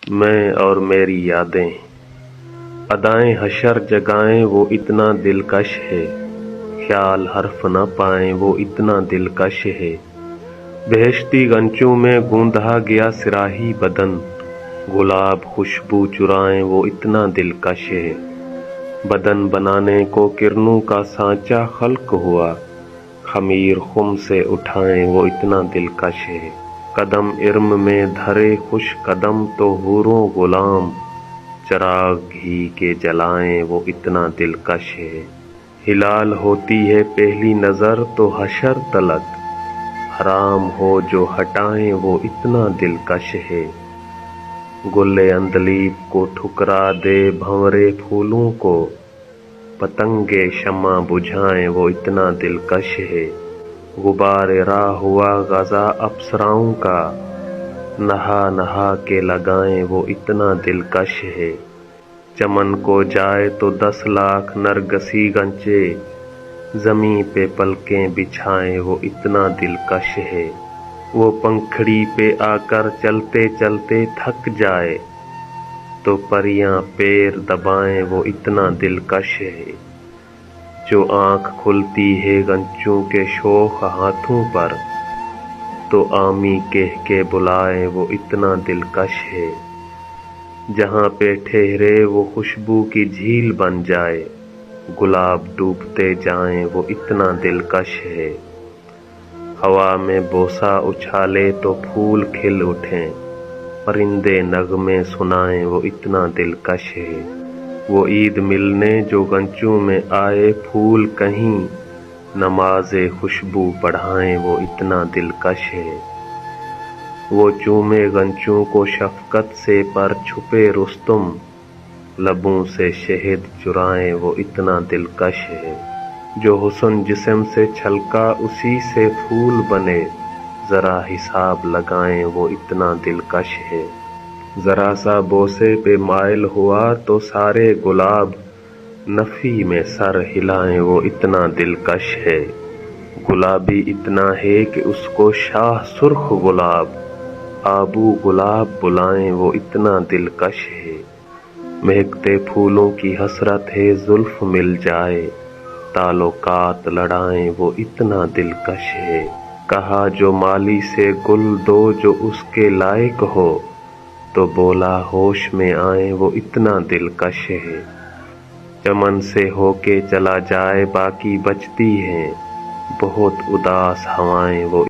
میں اور میری یادیں، ادائیں حشر جگائیں وہ اتنا دلکش ہے، خیال حرف نہ پائیں وہ اتنا دلکش ہے۔ بہشتی غنچوں میں گوندا گیا صراحی بدن، گلاب خوشبو چرائیں وہ اتنا دلکش ہے۔ بدن بنانے کو کرنوں کا سانچہ خلق ہوا، خمیر خم سے اٹھائیں وہ اتنا دلکش ہے۔ قدم ارم میں دھرے خوش قدم تو حوروں غلام، چراغ گھی کے جلائیں وہ اتنا دلکش ہے۔ ہلال ہوتی ہے پہلی نظر تو حشر طلعت، حرام ہو جو ہٹائیں وہ اتنا دلکش ہے۔ گل عندلیب کو ٹھکرا دے بھنورے پھولوں کو، پتنگے شمع بجھائیں وہ اتنا دلکش ہے۔ غبار راہ ہوا غزا اپسراؤں کا، نہا نہا کے لگائیں وہ اتنا دلکش ہے۔ چمن کو جائے تو 10 لاکھ نرگسی غنچے، زمیں پہ پلکیں بچھائیں وہ اتنا دلکش ہے۔ وہ پنکھڑی پہ آ کر چلتے چلتے تھک جائے تو پریاں پیر دبائیں وہ اتنا دلکش ہے۔ جو آنکھ کھلتی ہے غنچوں کے شوخ ہاتھوں پر، تو آمی کہہ کے بلائیں وہ اتنا دلکش ہے۔ جہاں پہ ٹھہرے وہ خوشبو کی جھیل بن جائے، گلاب ڈوبتے جائیں وہ اتنا دلکش ہے۔ ہوا میں بوسہ اچھالے تو پھول کھل اٹھیں، پرندے نغمے سنائیں وہ اتنا دلکش ہے۔ وہ عید ملنے جو غنچوں میں آئے پھول کہیں، نماز خوشبو پڑھائیں وہ اتنا دلکش ہے۔ وہ چومے غنچوں کو شفقت سے پر چھپے رستم، لبوں سے شہد چرائیں وہ اتنا دلکش ہے۔ جو حسن جسم سے چھلکا اسی سے پھول بنے، ذرا حساب لگائیں وہ اتنا دلکش ہے۔ ذرا سا بوسے پہ مائل ہوا تو سارے گلاب، نفی میں سر ہلائیں وہ اتنا دلکش ہے۔ گلابی اتنا ہے کہ اس کو شاہ سرخ گلاب، آبو گلاب بلائیں وہ اتنا دلکش ہے۔ مہکتے پھولوں کی حسرت ہے زلف مل جائے، تعلقات لڑائیں وہ اتنا دلکش ہے۔ کہا جو مالی سے گل دو جو اس کے لائق ہو، تو بولا ہوش میں آئیں وہ اتنا دلکش ہے۔ چمن سے ہو کے چلا جائے باقی بچتی ہیں، بہت اداس ہوائیں وہ